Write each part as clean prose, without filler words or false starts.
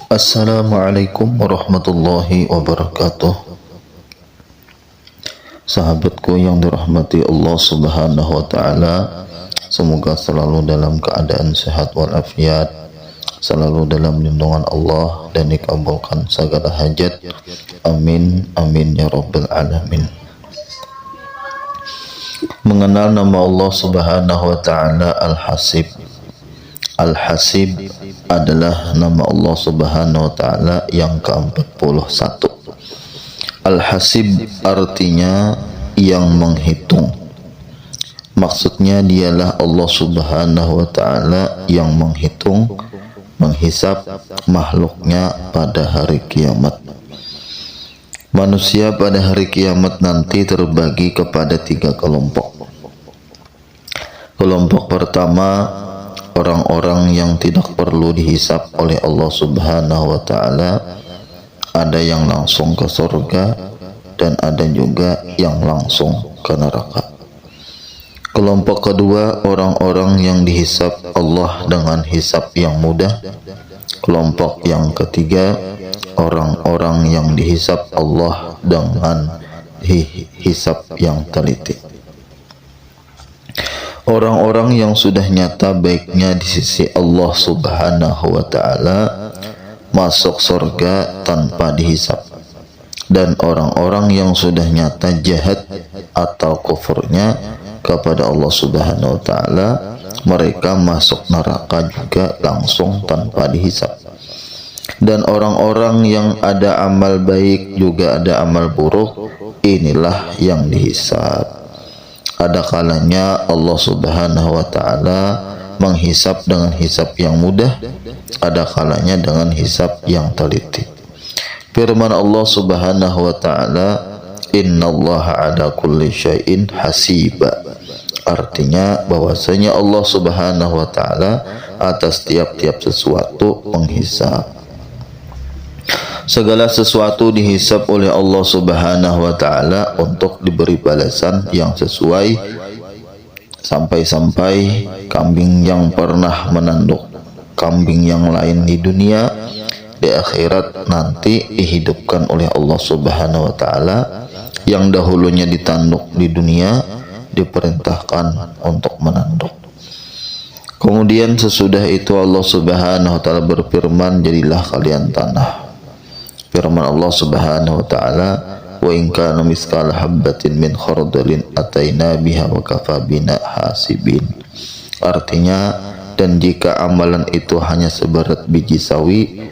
Assalamualaikum warahmatullahi wabarakatuh. Sahabatku yang dirahmati Allah Subhanahu wa taala, semoga selalu dalam keadaan sehat walafiat, selalu dalam lindungan Allah dan dikabulkan segala hajat. Amin amin ya rabbal alamin. Mengenal nama Allah Subhanahu wa taala Al-Hasib. Al-Hasib adalah nama Allah Subhanahu wa taala yang ke-41. Al-Hasib artinya yang menghitung. Maksudnya dialah Allah Subhanahu wa taala yang menghitung, menghisap makhluknya pada hari kiamat. Manusia pada hari kiamat nanti terbagi kepada 3 kelompok. Kelompok pertama, orang-orang yang tidak perlu dihisap oleh Allah Subhanahu wa taala. Ada yang langsung ke surga dan ada juga yang langsung ke neraka. Kelompok kedua, orang-orang yang dihisap Allah dengan hisap yang mudah. Kelompok yang ketiga, orang-orang yang dihisap Allah dengan hisap yang teliti. Orang-orang yang sudah nyata baiknya di sisi Allah Subhanahu wa taala masuk surga tanpa dihisap, dan orang-orang yang sudah nyata jahat atau kufurnya kepada Allah Subhanahu wa taala, mereka masuk neraka juga langsung tanpa dihisap. Dan orang-orang yang ada amal baik juga ada amal buruk, inilah yang dihisap. Ada kalanya Allah Subhanahu wa taala menghisap dengan hisap yang mudah, ada kalanya dengan hisap yang teliti. Firman Allah Subhanahu wa taala, "Innallaha ala kulli syai'in hasiba." Artinya bahwasanya Allah Subhanahu wa taala atas tiap-tiap sesuatu menghisap. Segala sesuatu dihisap oleh Allah Subhanahu wa taala untuk diberi balasan yang sesuai, sampai-sampai kambing yang pernah menanduk kambing yang lain di dunia, di akhirat nanti dihidupkan oleh Allah Subhanahu wa taala. Yang dahulunya ditanduk di dunia diperintahkan untuk menanduk. Kemudian sesudah itu Allah Subhanahu wa taala berfirman, "Jadilah kalian tanah." Firman Allah Subhanahu wa taala, "Wa in kana mithqala habatin min khardalin ataina biha wa kafa bina hasibin." Artinya, dan jika amalan itu hanya seberat biji sawi,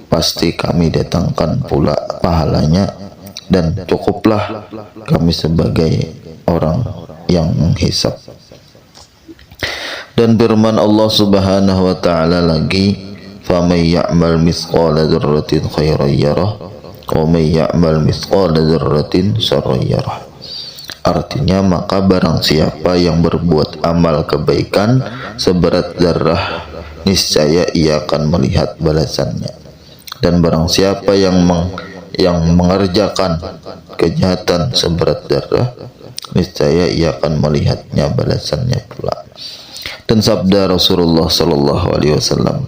pasti kami datangkan pula pahalanya, dan cukuplah kami sebagai orang yang menghisap. Dan firman Allah Subhanahu wa taala lagi, "Faman ya'mal mithqala dzarratin khairan yarah wa man ya'mal mithqala dzarratin syarran yarah." Artinya, maka barang siapa yang berbuat amal kebaikan seberat zarah, niscaya ia akan melihat balasannya. Dan barang siapa yang mengerjakan kejahatan seberat zarah, niscaya ia akan melihatnya balasannya pula. Dan sabda Rasulullah sallallahu alaihi wasallam,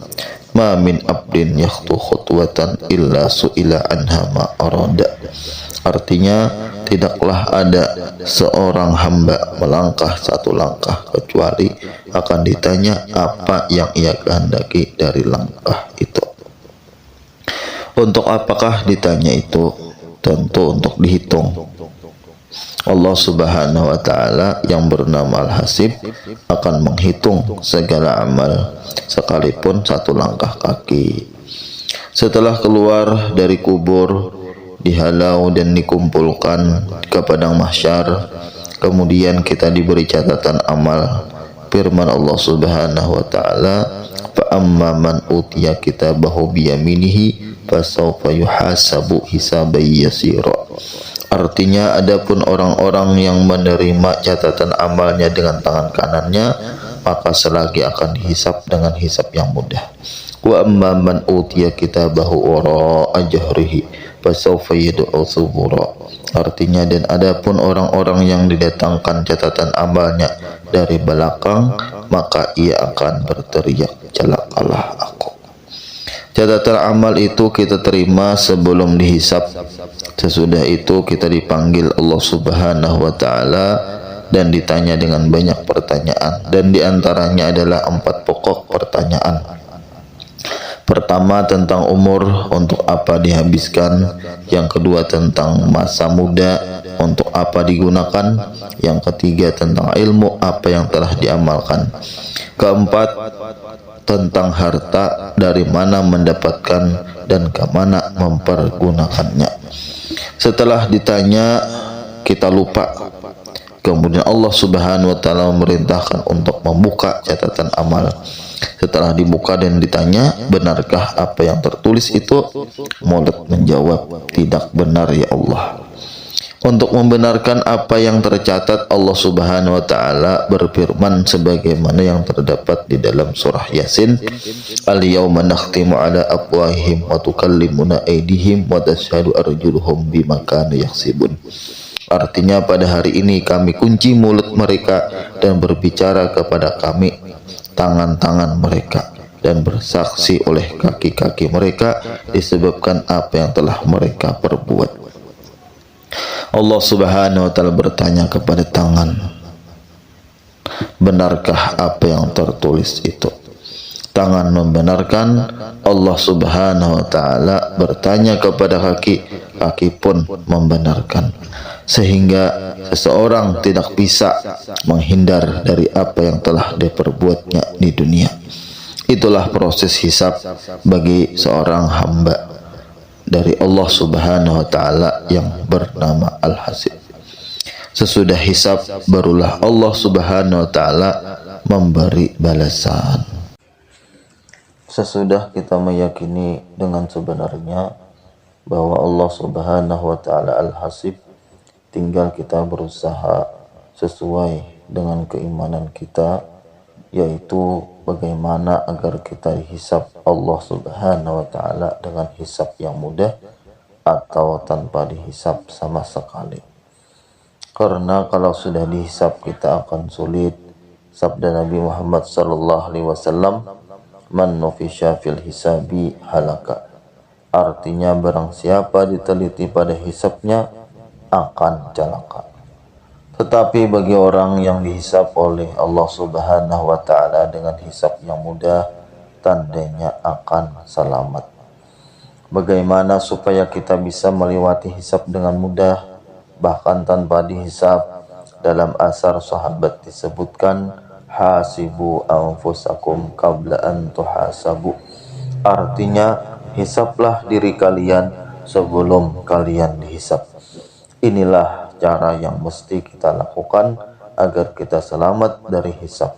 "Ma min abdin yakhtu khutwatan illa su'ila anha ma arada." Artinya, tidaklah ada seorang hamba melangkah satu langkah kecuali akan ditanya apa yang ia kehendaki dari langkah itu. Untuk apakah ditanya itu? Tentu untuk dihitung. Allah Subhanahu wa taala yang bernama Al-Hasib akan menghitung segala amal sekalipun satu langkah kaki. Setelah keluar dari kubur, dihalau dan dikumpulkan ke padang mahsyar, kemudian kita diberi catatan amal. Firman Allah Subhanahu wa taala, "Fa amma man utiya kitabahu biyaminihi fasawfa yuhasabu hisaban yasira." Artinya, adapun orang-orang yang menerima catatan amalnya dengan tangan kanannya, maka selagi akan dihisap dengan hisap yang mudah. Wa amma man utiya kitabahu wara'a jahrihi fasawfa yad'u thubura. Artinya, dan adapun orang-orang yang didatangkan catatan amalnya dari belakang, maka ia akan berteriak, "Celakalah aku." Catatan amal itu kita terima sebelum dihisap. Sesudah itu kita dipanggil Allah Subhanahu wa taala dan ditanya dengan banyak pertanyaan, dan diantaranya adalah 4 pokok pertanyaan. Pertama tentang umur, untuk apa dihabiskan. Yang kedua tentang masa muda, untuk apa digunakan. Yang ketiga tentang ilmu, apa yang telah diamalkan. Keempat tentang harta, dari mana mendapatkan dan ke mana mempergunakannya. Setelah ditanya kita lupa, kemudian Allah Subhanahu wa taala memerintahkan untuk membuka catatan amal. Setelah dibuka dan ditanya, benarkah apa yang tertulis itu? Mulut menjawab, tidak benar ya Allah. Untuk membenarkan apa yang tercatat, Allah Subhanahu wa taala berfirman sebagaimana yang terdapat di dalam surah Yasin, Al-yauma nakhtimu ala afwahihim wa tukallimuna aydihim wa tashhadu arjuluhum bima kanu yaksibun. Artinya, pada hari ini kami kunci mulut mereka dan berbicara kepada kami tangan-tangan mereka, dan bersaksi oleh kaki-kaki mereka disebabkan apa yang telah mereka perbuat. Allah Subhanahu wa taala bertanya kepada tangan, benarkah apa yang tertulis itu? Tangan membenarkan. Allah Subhanahu wa taala bertanya kepada kaki, kaki pun membenarkan. Sehingga seseorang tidak bisa menghindar dari apa yang telah diperbuatnya di dunia. Itulah proses hisab bagi seorang hamba dari Allah Subhanahu wa taala yang bernama Al-Hasib. Sesudah hisab barulah Allah Subhanahu wa taala memberi balasan. Sesudah kita meyakini dengan sebenarnya bahwa Allah Subhanahu wa taala Al-Hasib, tinggal kita berusaha sesuai dengan keimanan kita, yaitu bagaimana agar kita dihisab Allah Subhanahu wa taala dengan hisab yang mudah atau tanpa dihisab sama sekali. Karena kalau sudah dihisab kita akan sulit. Sabda Nabi Muhammad sallallahu alaihi wasallam, man nufisya fil hisabi halaka. Artinya, barang siapa diteliti pada hisabnya akan celaka. Tetapi bagi orang yang dihisab oleh Allah Subhanahu wa taala dengan hisab yang mudah, tandanya akan selamat. Bagaimana supaya kita bisa melewati hisab dengan mudah, bahkan tanpa dihisab? Dalam asar sahabat disebutkan, hasibu anfusakum qabla an tuhasabu. Artinya, hisablah diri kalian sebelum kalian dihisab. Inilah cara yang mesti kita lakukan agar kita selamat dari hisab.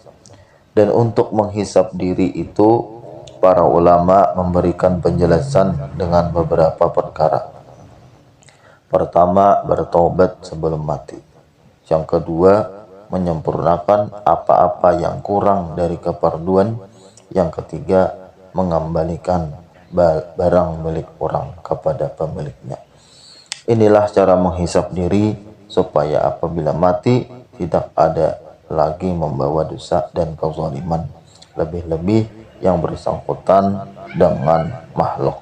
Dan untuk menghisab diri itu, para ulama memberikan penjelasan dengan beberapa perkara. Pertama, bertobat sebelum mati. Yang kedua, menyempurnakan apa-apa yang kurang dari keperluan. Yang ketiga, mengembalikan barang milik orang kepada pemiliknya. Inilah cara menghisap diri supaya apabila mati tidak ada lagi membawa dosa dan kezaliman, lebih-lebih yang bersangkutan dengan makhluk.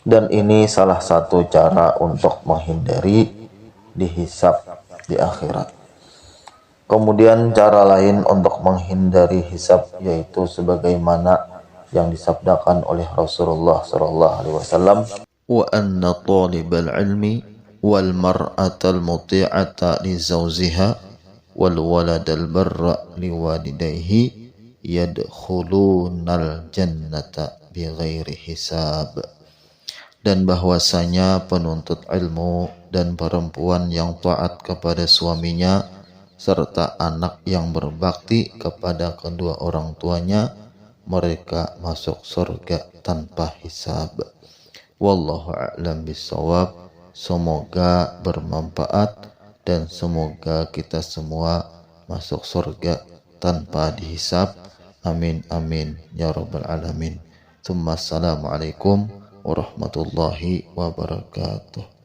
Dan ini salah satu cara untuk menghindari dihisap di akhirat. Kemudian cara lain untuk menghindari hisab yaitu sebagaimana yang disabdakan oleh Rasulullah SAW, wa anna talibal ilmi wal mar'atal muti'ata li zawziha wal waladal barra li walidayhi yadkhulunal jannata bighairi hisab. Dan bahwasanya penuntut ilmu dan perempuan yang taat kepada suaminya serta anak yang berbakti kepada kedua orang tuanya, mereka masuk surga tanpa hisab. Wallahu a'lam bissawab. Semoga bermanfaat dan semoga kita semua masuk surga tanpa dihisab. Amin amin ya rabbal alamin. Assalamualaikum warahmatullahi wabarakatuh.